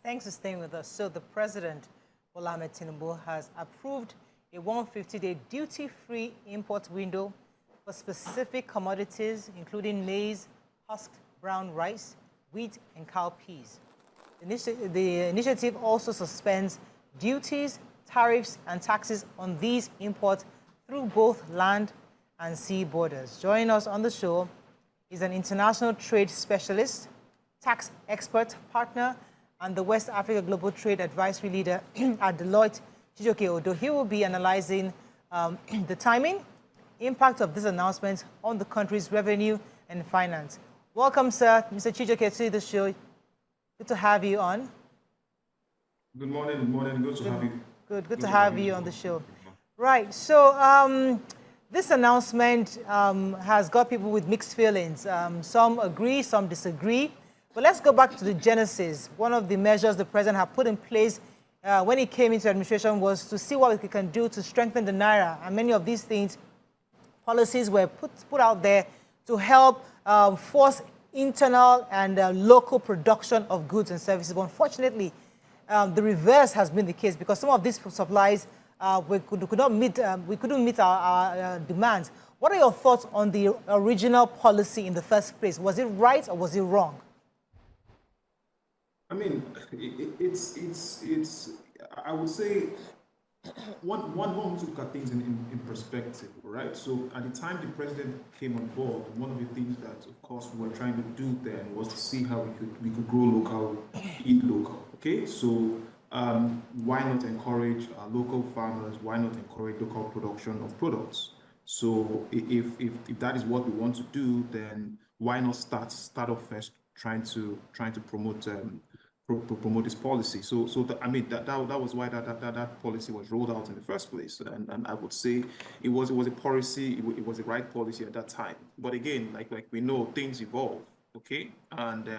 Thanks for staying with us. So the President, Bola Ahmed Tinubu, has approved a 150-day duty-free import window for specific commodities, including maize, husked brown rice, wheat, and cowpeas. The initiative also suspends duties, tariffs, and taxes on these imports through both land and sea borders. Joining us on the show is an international trade specialist, tax expert partner, and the West Africa Global Trade Advisory Leader at Deloitte, Chijioke Odo. He will be analyzing the timing, impact of this announcement on the country's revenue and finance. Welcome, sir, Mr. Chijioke, to the show. Good to have you on. Good morning, good to have you. Good to have you on the show. Right, so this announcement has got people with mixed feelings. Some agree, some disagree. But let's go back to the genesis. One of the measures the president had put in place when he came into administration was to see what we can do to strengthen the naira. And many of these things, policies were put out there to help force internal and local production of goods and services. But unfortunately, the reverse has been the case because some of these supplies we couldn't meet our demands. What are your thoughts on the original policy in the first place? Was it right or was it wrong? I mean, I would say, one to look at things in perspective, right? So at the time the president came on board, one of the things that, of course, we were trying to do then was to see how we could grow local, eat local, okay? So why not encourage local farmers? Why not encourage local production of products? So if that is what we want to do, then why not start off first trying to promote promote this policy. So that was why that policy was rolled out in the first place. And I would say it was a policy, it was the right policy at that time. But again, like we know, things evolve, okay? And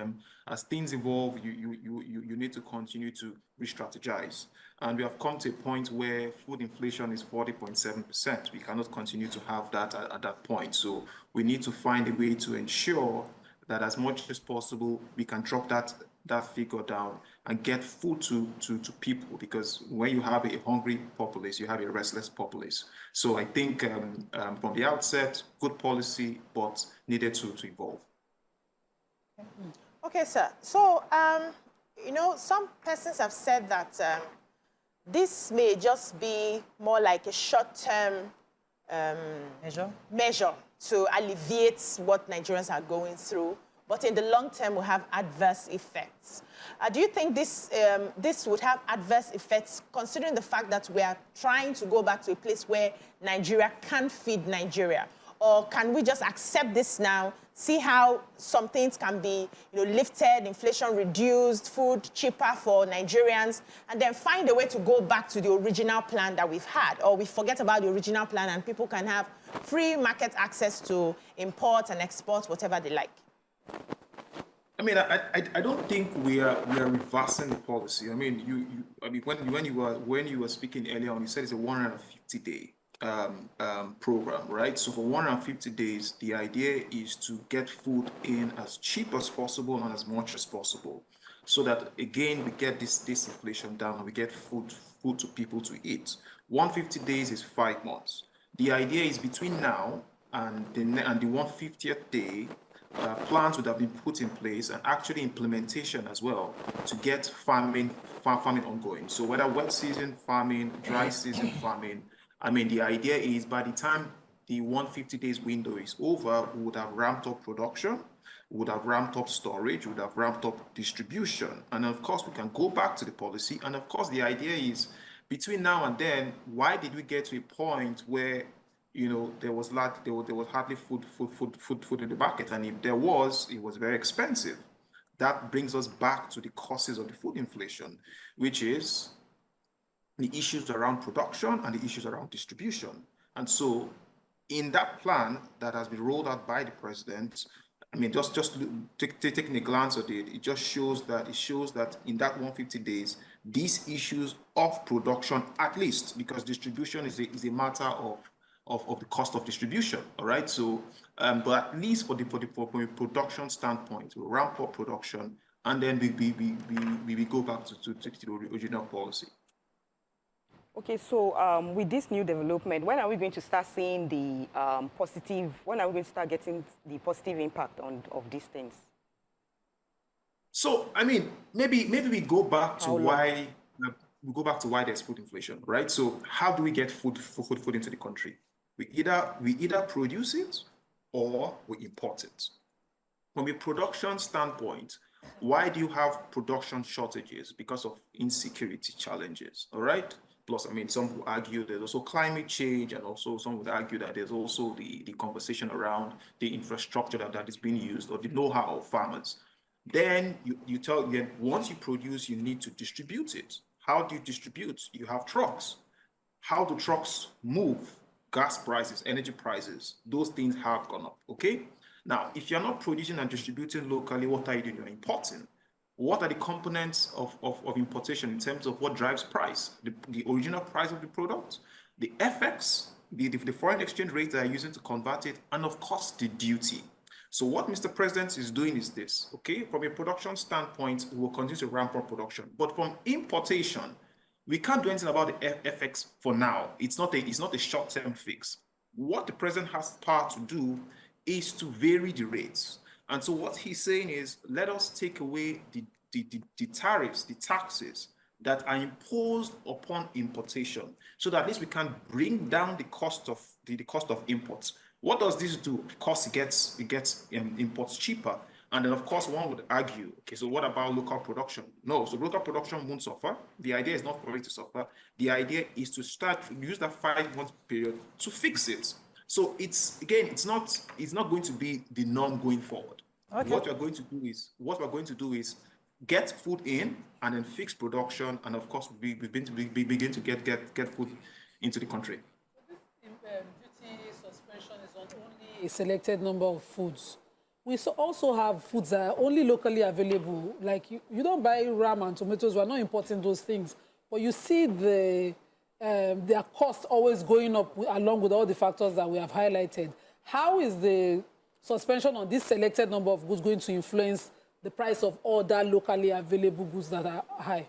as things evolve, you need to continue to re-strategize. And we have come to a point where food inflation is 40.7%. We cannot continue to have that at that point. So we need to find a way to ensure that as much as possible, we can drop that figure down and get food to people, because when you have a hungry populace, you have a restless populace. So I think from the outset, good policy, but needed to evolve. Okay, sir. So, some persons have said that this may just be more like a short-term measure to alleviate what Nigerians are going through, but in the long term will have adverse effects. Do you think this would have adverse effects, considering the fact that we are trying to go back to a place where Nigeria can feed Nigeria? Or can we just accept this now, see how some things can be lifted, inflation reduced, food cheaper for Nigerians, and then find a way to go back to the original plan that we've had? Or we forget about the original plan and people can have free market access to import and export whatever they like? I mean, I don't think we are reversing the policy. I mean, when you were speaking earlier on, you said it's a 150-day program, right? So for 150 days, the idea is to get food in as cheap as possible and as much as possible, so that again we get this inflation down and we get food to people to eat. 150 days is 5 months. The idea is between now and the 150th day, plans would have been put in place, and actually implementation as well, to get farming ongoing. So whether wet season farming, dry season farming, I mean, the idea is by the time the 150 days window is over, we would have ramped up production, we would have ramped up storage, we would have ramped up distribution. And of course, we can go back to the policy. And of course, the idea is between now and then, why did we get to a point where there was hardly food in the market, and if there was, it was very expensive? That brings us back to the causes of the food inflation, which is the issues around production and the issues around distribution. And so in that plan that has been rolled out by the president, I mean, just taking a glance at it, it just shows that in that 150 days, these issues of production, at least, because distribution is a matter of the cost of distribution, all right? So, but at least from a production standpoint, we ramp up production and then we go back to the original policy. Okay, so with this new development, when are we going to start seeing the when are we going to start getting the positive impact of these things? So, I mean, maybe we go back to why there's food inflation, right? So how do we get food into the country? We either produce it or we import it. From a production standpoint, why do you have production shortages? Because of insecurity challenges, all right? Plus, I mean, some will argue there's also climate change, and also some would argue that there's also the conversation around the infrastructure that is being used, or the know-how of farmers. Then you tell them, once you produce, you need to distribute it. How do you distribute? You have trucks. How do trucks move? Gas prices, energy prices, those things have gone up, okay? Now, if you're not producing and distributing locally, what are you doing? You're importing. What are the components of importation in terms of what drives price? The original price of the product, the FX, the foreign exchange rate that are using to convert it, and of course, the duty. So what Mr. President is doing is this, okay? From a production standpoint, we will continue to ramp up production. But from importation, we can't do anything about the FX for now. It's not a short-term fix. What the president has power to do is to vary the rates. And so what he's saying is, let us take away the tariffs, the taxes that are imposed upon importation, so that at least we can bring down the cost of imports. What does this do? Of course, it gets imports cheaper. And then, of course, one would argue, okay, so what about local production? No, so local production won't suffer. The idea is not for it to suffer. The idea is to use that 5-month period to fix it. So it's not going to be the norm going forward. Okay. What we're going to do is get food in and then fix production, and of course we begin to get food into the country. This duty suspension is on only a selected number of foods. We also have foods that are only locally available. Like you don't buy ram and tomatoes. We're not importing those things, but you see their cost always going up along with all the factors that we have highlighted. How is the suspension on this selected number of goods going to influence the price of other locally available goods that are high?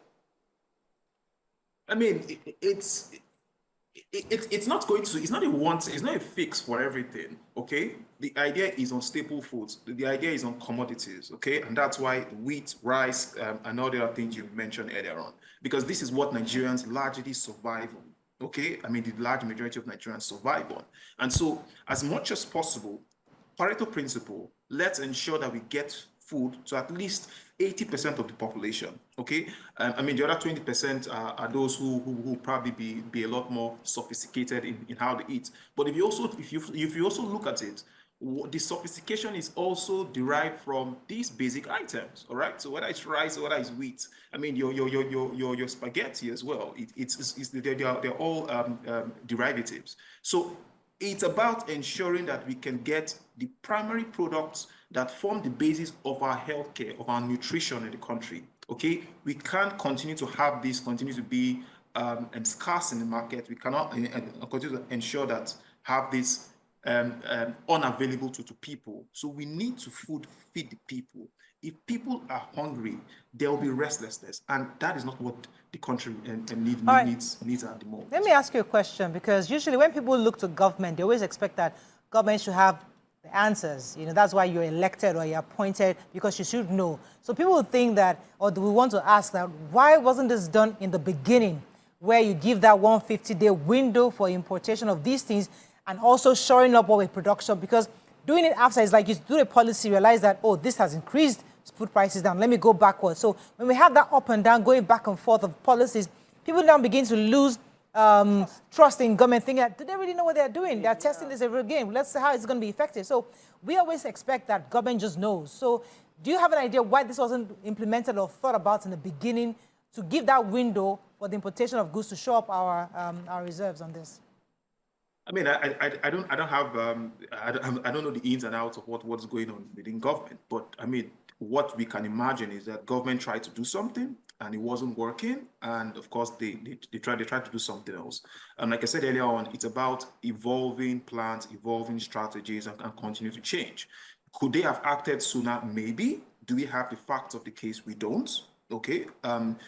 I mean, it's not a fix for everything, okay? The idea is on staple foods. The idea is on commodities, okay? And that's why wheat, rice, and all the other things you mentioned earlier on, because this is what Nigerians largely survive on, okay? I mean, the large majority of Nigerians survive on. And so, as much as possible, Pareto principle, let's ensure that we get food to at least 80% of the population, okay? I mean, the other 20% are those who probably be a lot more sophisticated in how they eat. But if you also look at it, the sophistication is also derived from these basic items, all right? So whether it's rice or whether it's wheat, I mean, your spaghetti as well, they're all derivatives. So it's about ensuring that we can get the primary products that form the basis of our healthcare, of our nutrition in the country, okay? We can't continue to have this continue to be scarce in the market. We cannot continue to ensure that have this unavailable to people. So we need to feed the people. If people are hungry, there will be restlessness, and that is not what the country needs at the moment. Let me ask you a question, because usually when people look to government, they always expect that government should have the answers. You know, that's why you're elected or you're appointed, because you should know. So people think that, or do we want to ask that, why wasn't this done in the beginning, where you give that 150-day window for importation of these things and also shoring up with production? Because doing it after is like you do a policy, realize that, oh, this has increased food prices down, let me go backwards. So when we have that up and down, going back and forth of policies, people now begin to lose trust in government, thinking that, do they really know what they're doing? They're testing this every game. Let's see how it's going to be effective. So we always expect that government just knows. So do you have an idea why this wasn't implemented or thought about in the beginning to give that window for the importation of goods to show up our reserves on this? I mean, I don't know the ins and outs of what's going on within government, but I mean, what we can imagine is that government tried to do something and it wasn't working, and of course they tried to do something else. And like I said earlier on, it's about evolving plans, evolving strategies, and continue to change. Could they have acted sooner? Maybe, Do we have the facts of the case? We don't. Okay.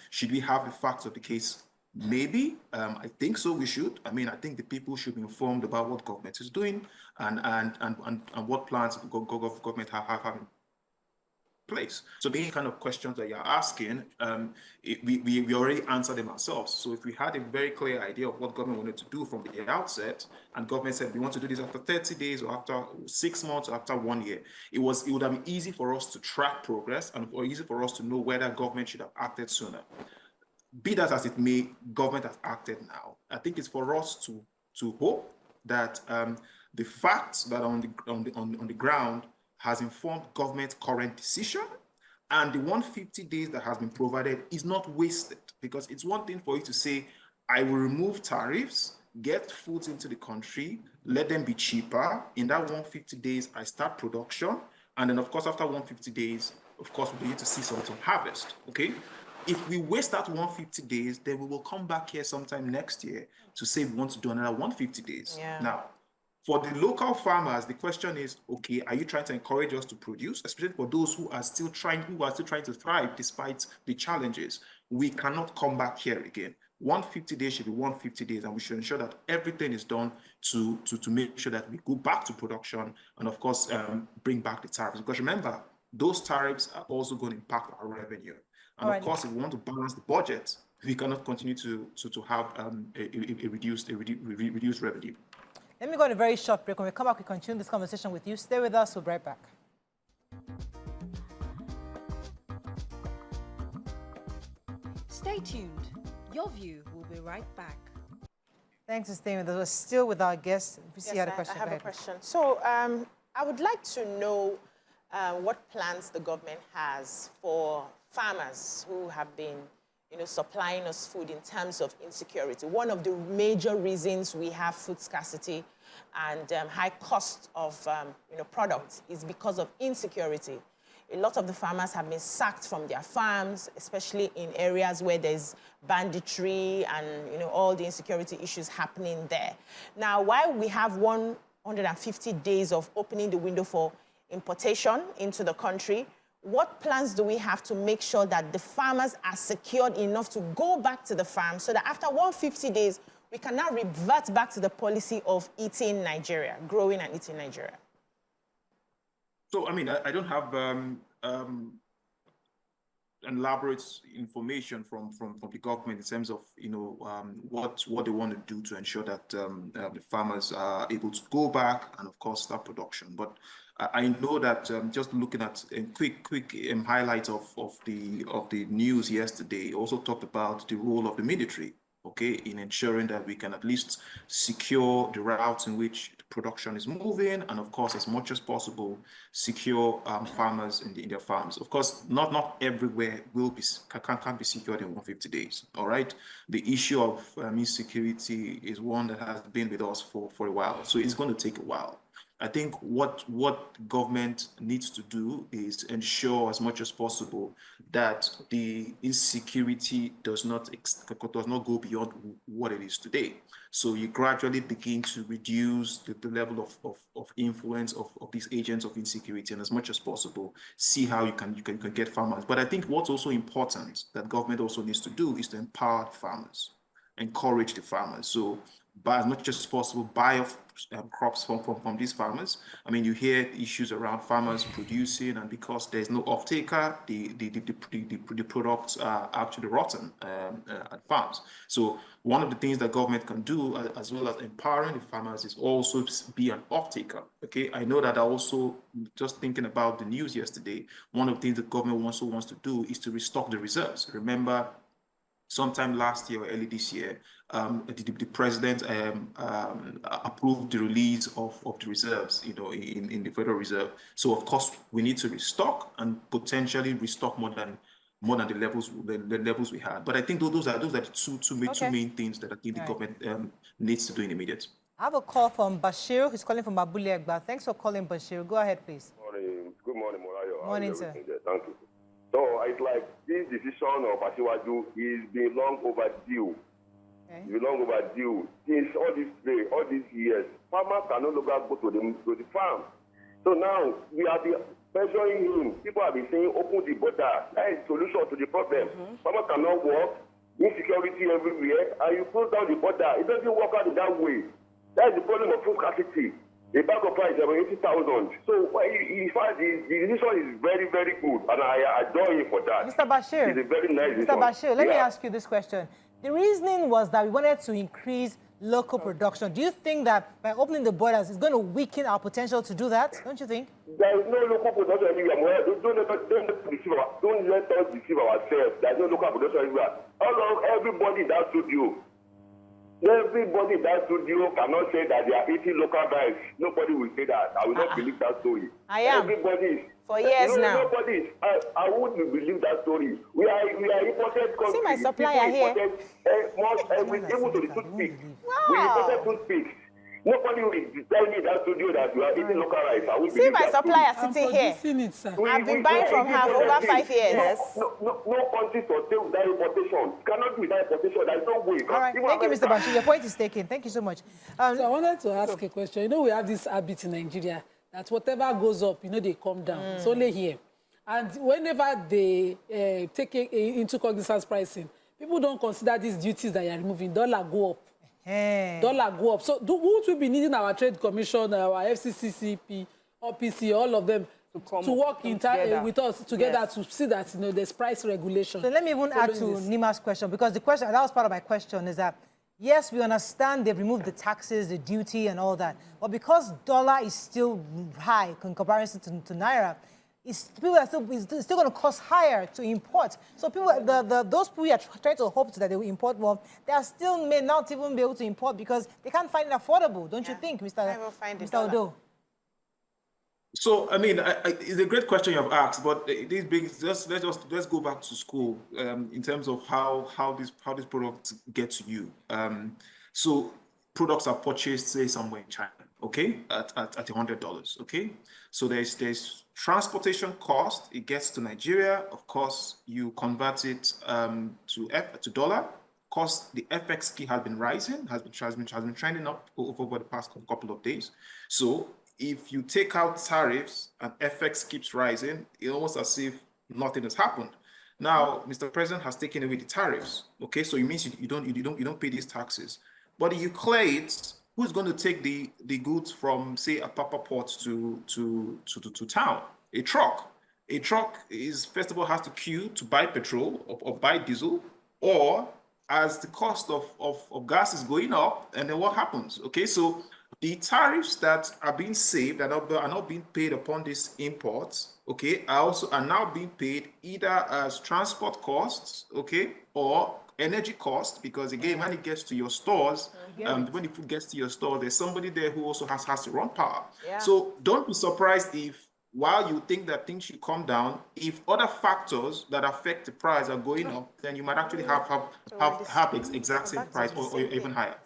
Should we have the facts of the case? Maybe. I think so. We should. I mean, I think the people should be informed about what government is doing and what plans government have in place. So the kind of questions that you're asking, we already answered them ourselves. So if we had a very clear idea of what government wanted to do from the outset, and government said we want to do this after 30 days or after 6 months or after 1 year, it would have been easy for us to track progress or easy for us to know whether government should have acted sooner. Be that as it may, government has acted now. I think it's for us to hope that the facts that are on the ground has informed government's current decision, and the 150 days that has been provided is not wasted, because it's one thing for you to say, I will remove tariffs, get foods into the country, let them be cheaper. In that 150 days, I start production, and then of course, after 150 days, of course, we need to see some harvest, okay? If we waste that 150 days, then we will come back here sometime next year to say we want to do another 150 days. Yeah. Now, for the local farmers, the question is, okay, are you trying to encourage us to produce, especially for those who are still trying to thrive despite the challenges? We cannot come back here again. 150 days should be 150 days, and we should ensure that everything is done to make sure that we go back to production and, of course, bring back the tariffs. Because remember, those tariffs are also going to impact our revenue. And of course, if we want to balance the budget, we cannot continue to have a reduced revenue. Let me go on a very short break. When we come back, we continue this conversation with you. Stay with us. We'll be right back. Stay tuned. Your View will be right back. Thanks for staying with us. We're still with our guest. If you had a question, I have a question. So I would like to know what plans the government has for farmers who have been supplying us food in terms of insecurity. One of the major reasons we have food scarcity and high cost of products is because of insecurity. A lot of the farmers have been sacked from their farms, especially in areas where there's banditry and all the insecurity issues happening there. Now, while we have 150 days of opening the window for importation into the country, what plans do we have to make sure that the farmers are secured enough to go back to the farm so that after 150 days, we can now revert back to the policy of eating Nigeria, growing and eating Nigeria? So, I mean, I don't have elaborate information from the government in terms of, what they want to do to ensure that the farmers are able to go back and, of course, start production. But I know that just looking at a quick highlight of the news yesterday, also talked about the role of the military, okay, in ensuring that we can at least secure the routes in which the production is moving, and of course, as much as possible, secure farmers in their farms. Of course, not everywhere can be secured in 150 days. All right, the issue of insecurity is one that has been with us for a while, so it's going to take a while. I think what government needs to do is ensure as much as possible that the insecurity does not go beyond what it is today. So you gradually begin to reduce the level of influence of these agents of insecurity, and as much as possible, see how you can get farmers. But I think what's also important that government also needs to do is to empower the farmers, encourage the farmers. So buy as much as possible, buy off crops from these farmers. I mean, you hear issues around farmers producing, and because there's no off-taker, the products are actually rotten at farms. So one of the things that government can do, as well as empowering the farmers, is also be an off-taker. Okay, I know that I also, just thinking about the news yesterday, one of the things the government also wants to do is to restock the reserves. Remember, sometime last year or early this year, the president approved the release of the reserves, in the Federal Reserve. So of course we need to restock and potentially restock more than the levels we had. But I think those are the two main things that I think the government needs to do in immediate. I have a call from Bashir, who's calling from Abule. Thanks for calling, Bashir. Go ahead, please. Good morning, Morayo. Morning, sir. Thank you. So it's like this decision of Asiwaju is being long overdue. Okay. It's been long overdue. Since all these years, farmers can no longer go to the farm. So now we are pressuring him. People have been saying, open the border. That is the solution to the problem. Farmers cannot work, insecurity everywhere, and you close down the border. It doesn't work out in that way. That is the problem of food scarcity. The bag of rice is about 80,000. So in fact, the decision is very, very good, and I adore him for that. Mr. Bashir, it's a very nice Mr. Bashir, let me Yeah. ask you this question. The reasoning was that we wanted to increase local production. Do you think that by opening the borders, it's going to weaken our potential to do that? Don't you think? There is no local production anywhere. Don't let us deceive ourselves. There is no local production anywhere. Everybody in that studio, cannot say that they are eating local rice. Nobody will say that. I will not believe that story. I am. Everybody is. For years now. Nobody is. I wouldn't believe that story. We are imported country. See my supplier here. Even to the toothpick. We imported toothpicks. Nobody will tell me that studio that you are eating local rice. I will See my supplier sitting here. It, sir. I've been buying from her for over 5 years. No country sustain without importation. Cannot do without importation. There is no way. All right. Thank you, Mr. Bashir. Your point is taken. Thank you so much. So I wanted to ask a question. You know, we have this habit in Nigeria that whatever goes up, you know, they come down. It's only here. And whenever they take into cognizance pricing, people don't consider these duties that you are removing. Dollar go up. Dollar go up. So won't we be needing our Trade Commission, our FCCCP, OPC, all of them to work with us together to see that, you know, there's price regulation? So let me even add to Nima's question, because the question, that was part of my question, is that yes, we understand they've removed the taxes, the duty and all that, but because dollar is still high in comparison to Naira, it's still going to cost higher to import. So people, those people who are trying to hope that they will import more, they are still may not even be able to import because they can't find it affordable. Don't you think, Mr. Odo? So, I mean, it's a great question you've asked, but this brings let's go back to school in terms of how these products get to you. So, products are purchased, say, somewhere in China, okay, at $100, okay. So there's transportation cost. It gets to Nigeria. Of course, you convert it to dollar. Of course, the FX key has been rising, has been trending up over the past couple of days. So if you take out tariffs and FX keeps rising, it's almost as if nothing has happened. Now, Mr. President has taken away the tariffs. Okay, so it means you don't pay these taxes. But if you clear it, who's going to take the goods from, say, a Apapa port to town? A truck. A truck is, first of all, has to queue to buy petrol or buy diesel, or as the cost of gas is going up, and then what happens? Okay, so the tariffs that are being saved are not being paid upon these imports, okay, are now being paid either as transport costs, okay, or energy costs, because again, when it gets to your stores, when the food gets to your store, there's somebody there who also has to run power. Yeah. So don't be surprised if, while you think that things should come down, if other factors that affect the price are going up, then you might actually have the exact same price or even higher.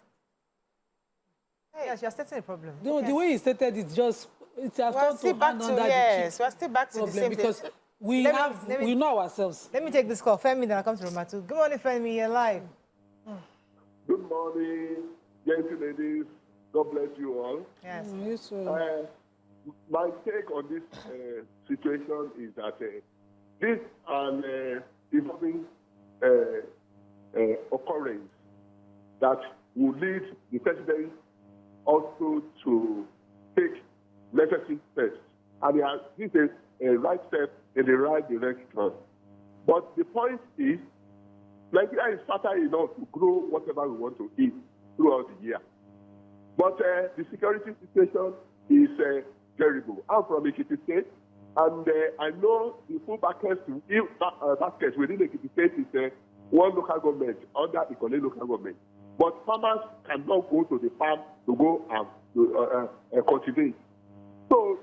Yes, you're stating a problem. No, the way you stated it, it has gone to hand under the cheek. We're still back to the same because we know ourselves. Let me take this call. Femi, then I'll come to Romatu. Good morning, Femi. You're live. Good morning, gentle ladies. God bless you all. Yes. My take on this situation is that this is an evolving occurrence that will lead the president also to take necessary steps. And this is a right step in the right direction. But the point is, Nigeria is fertile enough to grow whatever we want to eat throughout the year. But the security situation is terrible. I'm from Ekiti State, and I know the full baskets within Ekiti State is one local government under Ikole local government. But farmers cannot go to the farm to go and cultivate. So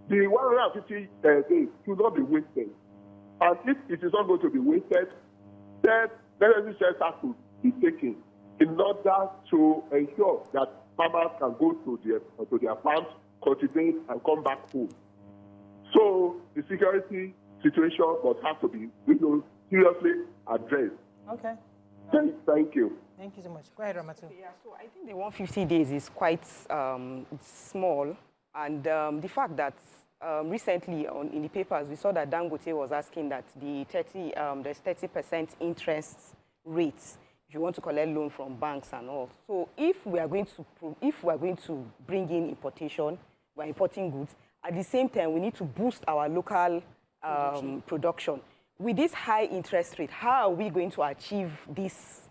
the 150 days should not be wasted. And if it is not going to be wasted, then necessary steps have to be taken in order to ensure that farmers can go to their farms, cultivate, and come back home. So the security situation must have to be seriously addressed. Okay. Thank you. Thank you so much. Go ahead, Ramatu. Yeah, so I think the 150 days is quite small, and the fact that recently in the papers, we saw that Dangote was asking that there's 30% interest rates if you want to collect loan from banks and all. So if we are going to bring in importation, we're importing goods. At the same time, we need to boost our local production. With this high interest rate, how are we going to achieve this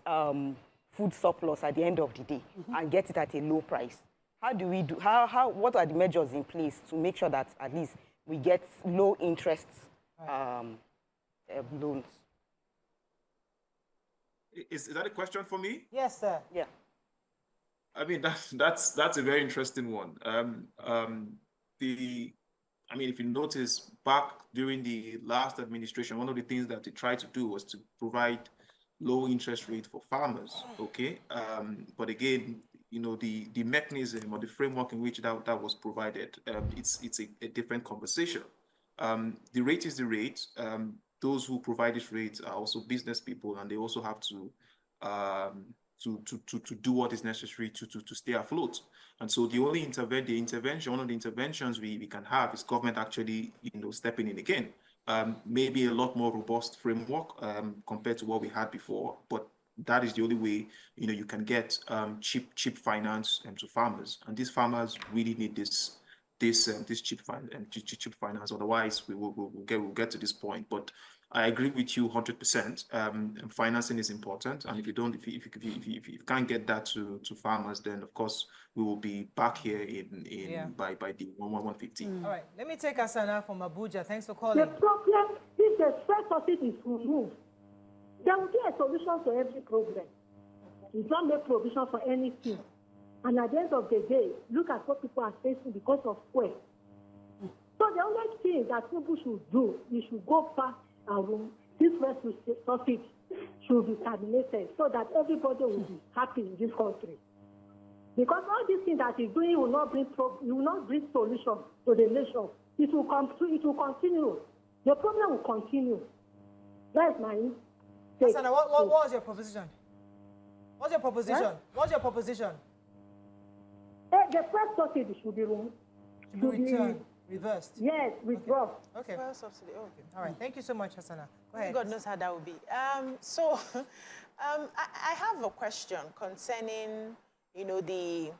food surplus at the end of the day and get it at a low price? How do we do? What are the measures in place to make sure that at least we get low interest loans? Is that a question for me? Yes, sir. Yeah. I mean, that's a very interesting one. If you notice, back during the last administration, one of the things that they tried to do was to provide low interest rate for farmers. Okay, but again, the mechanism or the framework in which that was provided, it's a different conversation. The rate is the rate. Those who provide this rate are also business people, and they also have to do what is necessary to stay afloat. And so one of the interventions we can have is government actually stepping in again. Maybe a lot more robust framework compared to what we had before, but that is the only way you can get cheap finance to farmers, and these farmers really need this cheap finance. Otherwise, we'll get to this point. But I agree with you 100%. Financing is important, and if you can't get that to farmers, then of course we will be back here by the 150. All right, let me take Asana from Abuja. Thanks for calling. The problem, if the stress subsidy is removed, there will be a solution to every problem. You don't make provision for anything. And at the end of the day, look at what people are facing because of fuel. So the only thing that people should do, we should go back and this fuel subsidy should be terminated so that everybody will be happy in this country. Because all these things that he's doing will not bring solution to the nation. It will continue. The problem will continue. That's my take. Asana, what was your proposition? What's your proposition? Huh? What's your proposition? The first subsidy should be removed. Should be returned, reversed. Yes, withdraw. Okay. Fuel subsidy. Okay. All right. Thank you so much, Hasana. Go ahead. God knows how that will be. I have a question concerning, the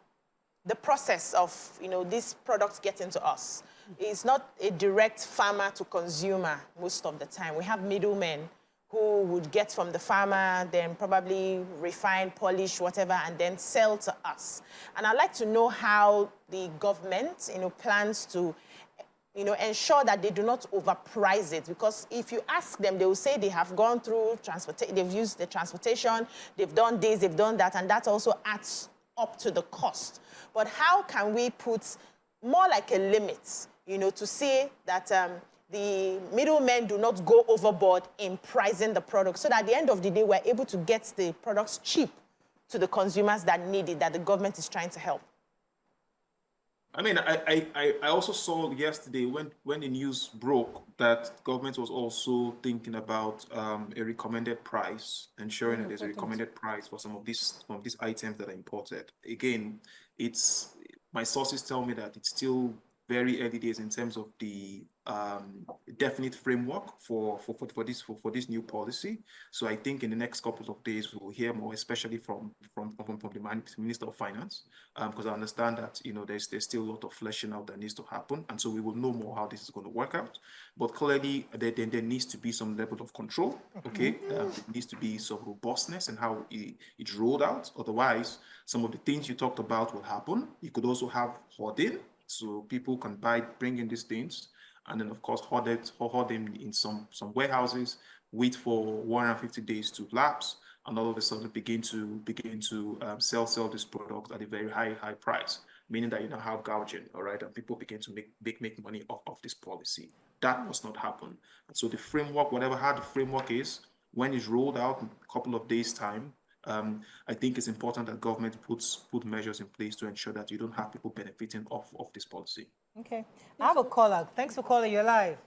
process of, these products getting to us. It's not a direct farmer to consumer most of the time. We have middlemen who would get from the farmer, then probably refine, polish, whatever, and then sell to us. And I'd like to know how the government, plans to, ensure that they do not overprice it. Because if you ask them, they will say they have gone through they've used the transportation, they've done this, they've done that, and that also adds up to the cost. But how can we put more like a limit, to say that the middlemen do not go overboard in pricing the product, so that at the end of the day, we're able to get the products cheap to the consumers that need it, that the government is trying to help? I mean, I also saw yesterday when the news broke that government was also thinking about a recommended price, ensuring that there's a recommended price for some of these items that are imported. Again, my sources tell me that it's still very early days in terms of the definite framework for this new policy. So I think in the next couple of days we will hear more, especially from the Minister of Finance, because I understand that there's still a lot of fleshing out that needs to happen, and so we will know more how this is going to work out. But clearly there needs to be some level of control. Okay, there needs to be some robustness in how it's rolled out. Otherwise, some of the things you talked about will happen. You could also have hoarding. So people can bring in these things, and then of course hoard them in some warehouses, wait for 150 days to lapse, and all of a sudden begin to sell this product at a very high price, meaning that you now have gouging, all right, and people begin to make money off this policy. That must not happen. And so the framework, how the framework is, when it's rolled out in a couple of days' time, I think it's important that government put measures in place to ensure that you don't have people benefiting off this policy. Okay. I have a caller. Thanks for calling. You're live.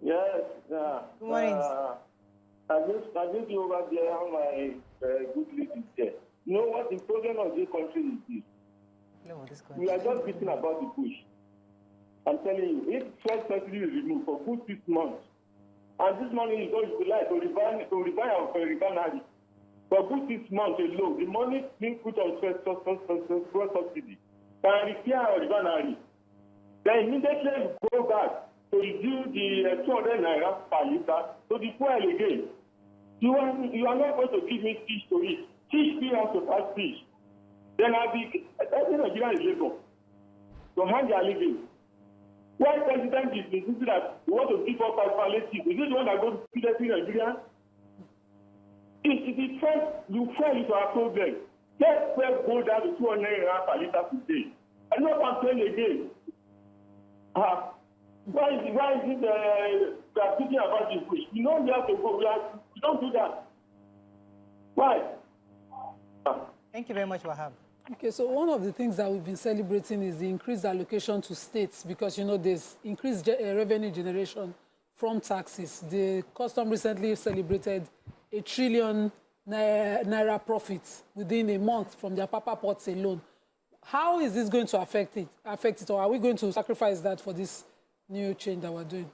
Yes. Good morning. I just over there how my good lady there. You know what the problem of this country is this? No, this We are just beating about the bush. I'm telling you, if fuel subsidy is removed for good 6 months, and this money is going to be like to refine our refinery, for good 6 months alone, the money being put on fuel subsidy can repair our refinery. Then immediately you go back to reduce the 200 naira per liter to the fuel again. You are not going to give me fish to eat. Fish still has to pass fish. Then I'll be every Nigerian is labor to hand their living. Why president is insisting that we want to give up our palliative? Is it the one that goes to feed every Nigerian? If the first you fall into our problem, let's first go down to 200 naira per liter today. I'm not complaining again. Why is it we are speaking about this wish? We know we have to go. We don't do that. Why? Thank you very much, Wahab. Okay, so one of the things that we've been celebrating is the increased allocation to states because, you know, there's increased revenue generation from taxes. The custom recently celebrated a trillion naira profit within a month from their Papa ports alone. How is this going to affect it? Or are we going to sacrifice that for this new change that we're doing?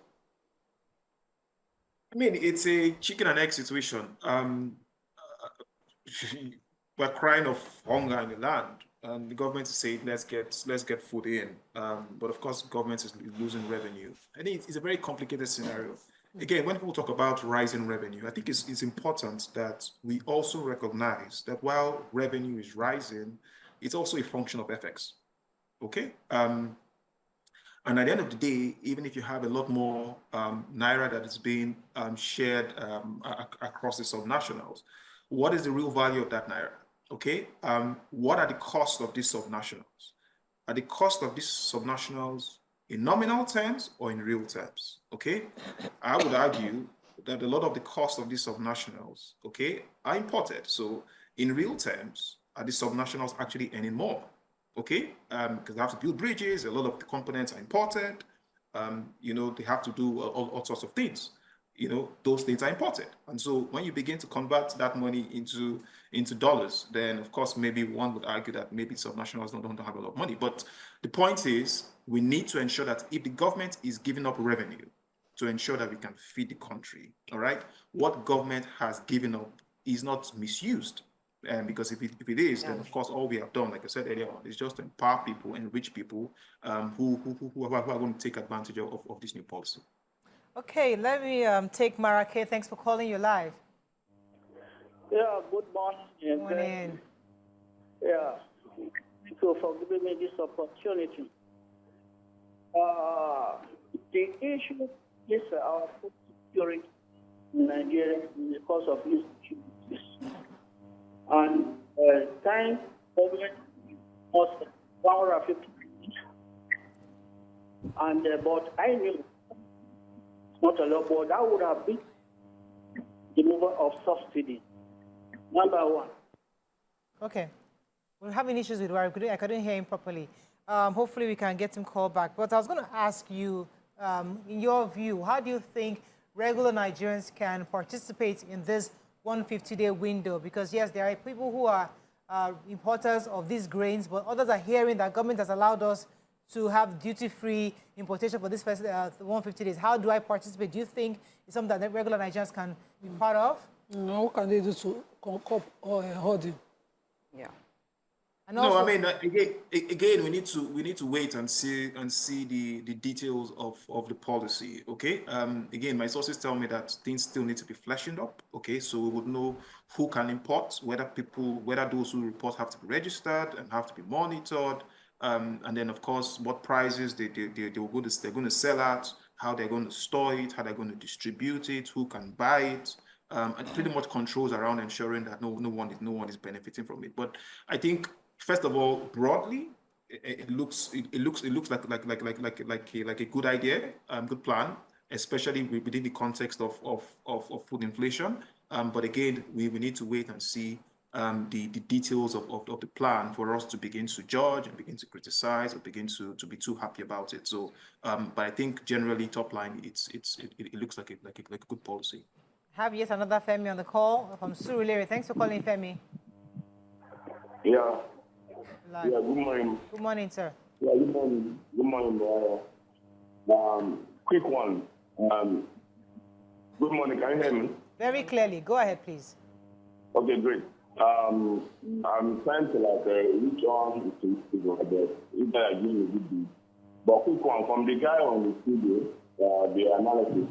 I mean, it's a chicken and egg situation. We're crying of hunger in the land, and the government is saying let's get food in. But of course, the government is losing revenue. I think it's a very complicated scenario. Again, when people talk about rising revenue, I think it's important that we also recognize that while revenue is rising, it's also a function of FX. Okay. And at the end of the day, even if you have a lot more naira that is being shared across the subnationals, what is the real value of that naira? Okay, what are the costs of these subnationals? Are the cost of these subnationals in nominal terms or in real terms? Okay, I would argue that a lot of the cost of these subnationals, okay, are imported. So in real terms, are the subnationals actually earning more? Okay, because they have to build bridges, a lot of the components are imported, you know, they have to do all sorts of things. You know, those things are imported. And so when you begin to convert that money into dollars, then of course, maybe one would argue that maybe subnationals don't have a lot of money. But the point is, we need to ensure that if the government is giving up revenue to ensure that we can feed the country, all right, what government has given up is not misused. Because if it is, then of course all we have done, like I said earlier on, is just to empower people and rich people who are going to take advantage of this new policy. Okay, let me take Marake. Thanks for calling. You live. Yeah, good morning. Good morning. Yeah, thank you for giving me this opportunity. The issue is our food security in Nigeria because of insecurity. And time government was 150 and but I knew not a lot, but that would have been the removal of subsidy. Number one. Okay. We're having issues with Wari. I couldn't hear him properly. Hopefully we can get him called back. But I was going to ask you, in your view, how do you think regular Nigerians can participate in this 150-day window? Because yes, there are people who are importers of these grains, but others are hearing that government has allowed us to have duty-free importation for this first 150 days. How do I participate? Do you think it's something that regular Nigerians can be part of? No, what can they do to cope or hold you? Yeah. And also, no, I mean, again, we need to wait and see the details of the policy. Okay. Again, my sources tell me that things still need to be fleshing up. Okay, so we would know who can import, whether those who report have to be registered and have to be monitored. And then, of course, what prices they're going to sell at, how they're going to store it, how they're going to distribute it, who can buy it, and pretty much controls around ensuring that no one is benefiting from it. But I think, first of all, broadly, it looks like a good idea, good plan, especially within the context of food inflation. But again, we need to wait and see the details of the plan for us to begin to judge and begin to criticize or begin to be too happy about it. So, but I think generally, top line, it looks like a good policy. Have yet another Femi on the call from Surulere. Thanks for calling, Femi. Yeah. Yeah, good morning. Good morning, sir. Yeah, good morning. Good morning. Quick one. Good morning. Can you hear me? Very clearly. Go ahead, please. Okay, great. I'm trying to reach on to the if I give you a good deal. But quick one from the guy on the studio, the analysis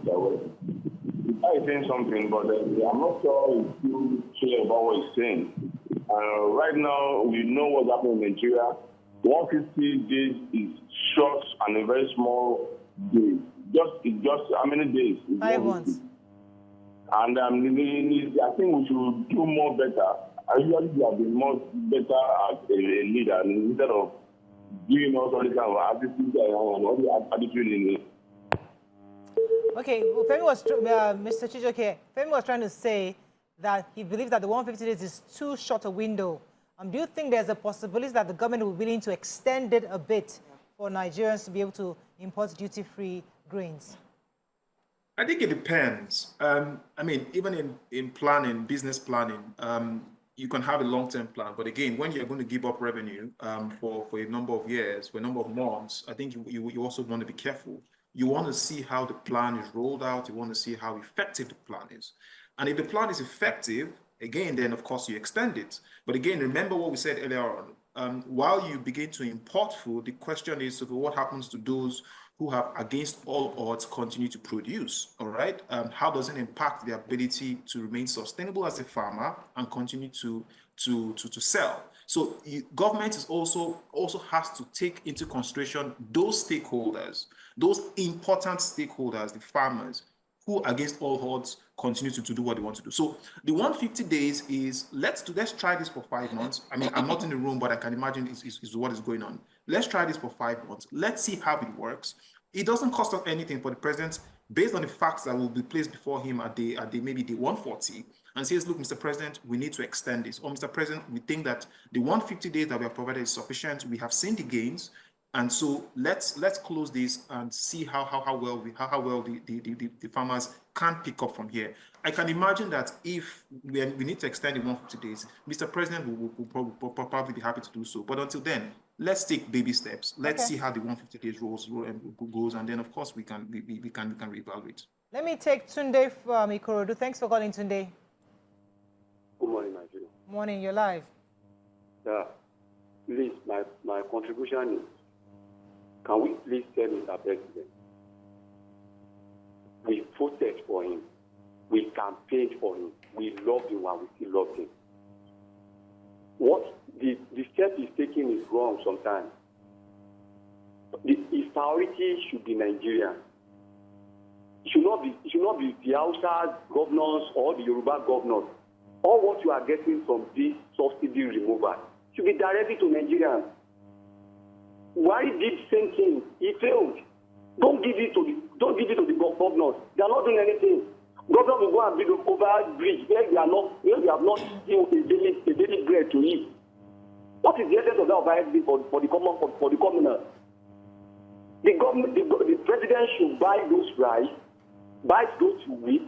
the guy is saying something, but I'm not sure he's still clear about what he's saying. Right now, we know what's happening in Nigeria. 150 days is short and a very small day. It's just how many days? 5 months. And I think we should do more better. I usually have been more better as a leader instead of doing all this kind of attitude and all the attitude in it. Okay, well, Femi was, Mr. Chijoke, Femi was trying to say that he believes that the 150 days is too short a window. Do you think there's a possibility that the government will be willing to extend it a bit for Nigerians to be able to import duty-free grains? I think it depends. I mean, even in planning, business planning, you can have a long-term plan. But again, when you're going to give up revenue for a number of years, for a number of months, I think you also want to be careful. You want to see how the plan is rolled out. You want to see how effective the plan is. And if the plan is effective, again, then of course you extend it. But again, remember what we said earlier on. While you begin to import food, the question is, okay, what happens to those who have, against all odds, continue to produce? All right. How does it impact the ability to remain sustainable as a farmer and continue to sell? So government is also has to take into consideration those stakeholders, those important stakeholders, the farmers, who against all odds continue to do what they want to do. So the 150 days is let's try this for 5 months. I mean, I'm not in the room, but I can imagine is what is going on. Let's try this for 5 months. Let's see how it works. It doesn't cost us anything for the president, based on the facts that will be placed before him at maybe the 140, and says, look, Mr. President, we need to extend this. Or Mr. President, we think that the 150 days that we have provided is sufficient. We have seen the gains. And so let's close this and see how well the farmers can pick up from here. I can imagine that if we need to extend the 150 days, Mr. President will probably be happy to do so. But until then, let's take baby steps. Let's see how the 150 days goes, and then of course we can reevaluate. Let me take Tunde from Ikorodu. Thanks for calling, Tunde. Good morning, Nigeria. Morning, you're live. Yeah, please, my contribution is, can we please tell Mr. President, we voted for him, we campaigned for him, we loved him and we still love him. What the step he's taking is wrong sometimes. His priority should be Nigeria. It should not be the Hausa governors or the Yoruba governors. All what you are getting from this subsidy removal should be directly to Nigerians. Why did the same thing? He failed. Don't give it to the governors. They are not doing anything. Governors will go and build over a bridge where we have not given a daily bread to eat. What is the essence of that for the commoners? The president should buy those rice, buy those wheat.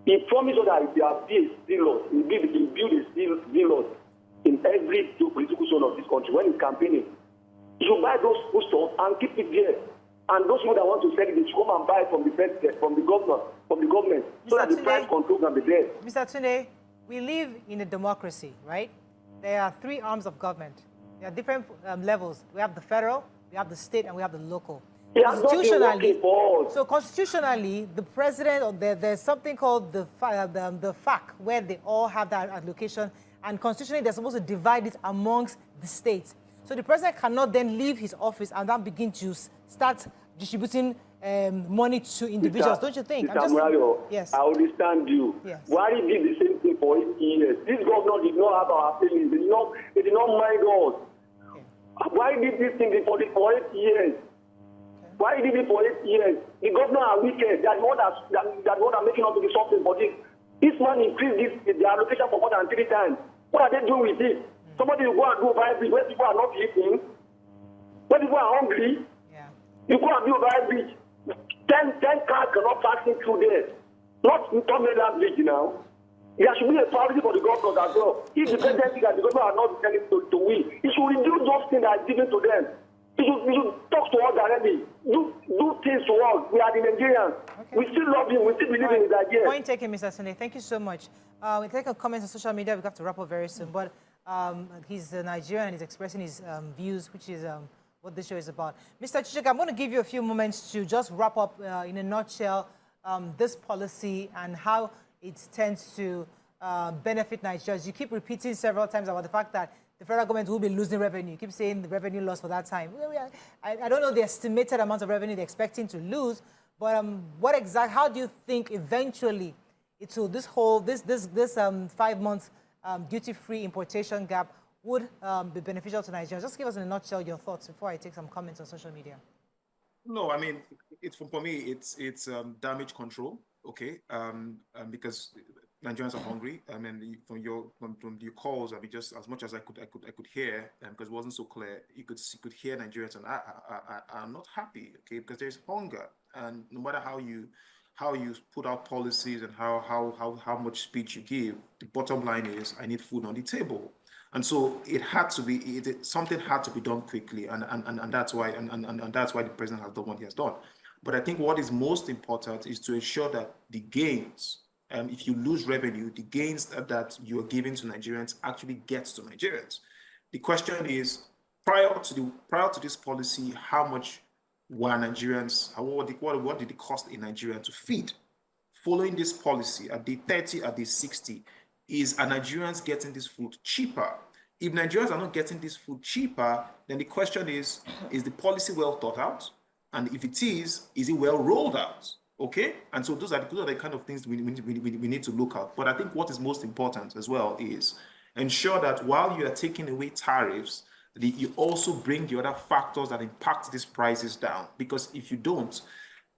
He promised that there will be a zealous, he build a zealous in every political zone of this country when he's campaigning. You buy those foodstuffs and keep it there. And those people that want to sell it, they should come and buy from the president, from the government, so that the price control can be there. Mr. Tunde, we live in a democracy, right? There are 3 arms of government. There are different levels. We have the federal, we have the state, and we have the local. Constitutionally, the president, or there's something called the FAC, where they all have that allocation, and constitutionally, they're supposed to divide it amongst the states. So the president cannot then leave his office and then begin to start distributing money to individuals, don't you think? Yes. I understand you. Yes. Why did he do the same thing for 8 years? This governor did not have our feelings. They did not mind us. Okay. Why did this thing for 8 years? Okay. Why did it for 8 years? The governor are wicked. That one are making up to be something for this. This man increased the allocation for more than 3 times. What are they doing with it? Somebody will go and do a bridge where people are not eating, where people are hungry. Yeah. You go and do a bridge. 10 cars cannot pass in through there. Not that bridge now. There should be a priority for the governors as well. If the president and the government are not telling to win, he should reduce those things that are given to them. You should talk to us directly. Do things to us. We are the Nigerians. Okay. We still love him. We still believe in his ideas. Point taken, Mr. Sunday. Thank you so much. We take a comment on social media. We have to wrap up very soon. But he's a Nigerian and he's expressing his views, which is what this show is about. Mr. Chijoke, I'm going to give you a few moments to just wrap up in a nutshell this policy and how it tends to benefit Nigerians. You keep repeating several times about the fact that the federal government will be losing revenue. You keep saying the revenue loss for that time. I don't know the estimated amount of revenue they're expecting to lose, but how do you think eventually it will, this 5 months duty-free importation gap would be beneficial to Nigerians? Just give us in a nutshell your thoughts before I take some comments on social media. No, I mean, for me, it's damage control, okay? Because Nigerians are hungry. I mean, from your calls, I mean, just as much as I could hear, because it wasn't so clear, you could hear Nigerians, and I'm not happy, okay? Because there's hunger, and no matter how you put out policies and how much speech you give, the bottom line is I need food on the table. And so something had to be done quickly, and that's why the president has done what he has done. But I think what is most important is to ensure that the gains, if you lose revenue, the gains that you are giving to Nigerians actually gets to Nigerians. The question is, prior to this policy, how much were Nigerians? What did it cost a Nigerian to feed? Following this policy, at the 30, at the 60. Are Nigerians getting this food cheaper? If Nigerians are not getting this food cheaper, then the question is the policy well thought out? And if it is it well rolled out? Okay? And so those are the kind of things we need to look at. But I think what is most important as well is ensure that while you are taking away tariffs, you also bring the other factors that impact these prices down. Because if you don't,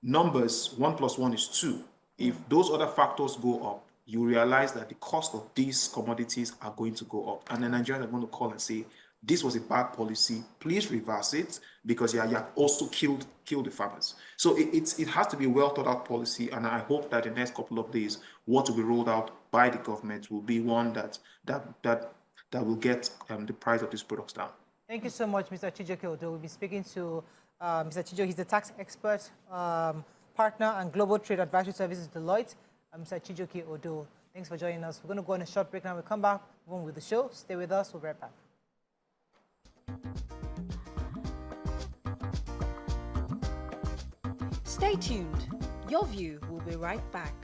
numbers, 1 + 1 is 2. If those other factors go up, you realize that the cost of these commodities are going to go up. And the Nigerians are going to call and say, this was a bad policy, please reverse it, because you have also killed the farmers. So it has to be a well thought out policy, and I hope that in the next couple of days, what will be rolled out by the government will be one that will get the price of these products down. Thank you so much, Mr. Chijoke Odo. We'll be speaking to Mr. Chijoke. He's the tax expert, partner and global trade advisory services Deloitte. Mr. Chijoke Odo, thanks for joining us. We're going to go on a short break now. We'll come back with the show. Stay with us. We'll be right back. Stay tuned. Your View will be right back.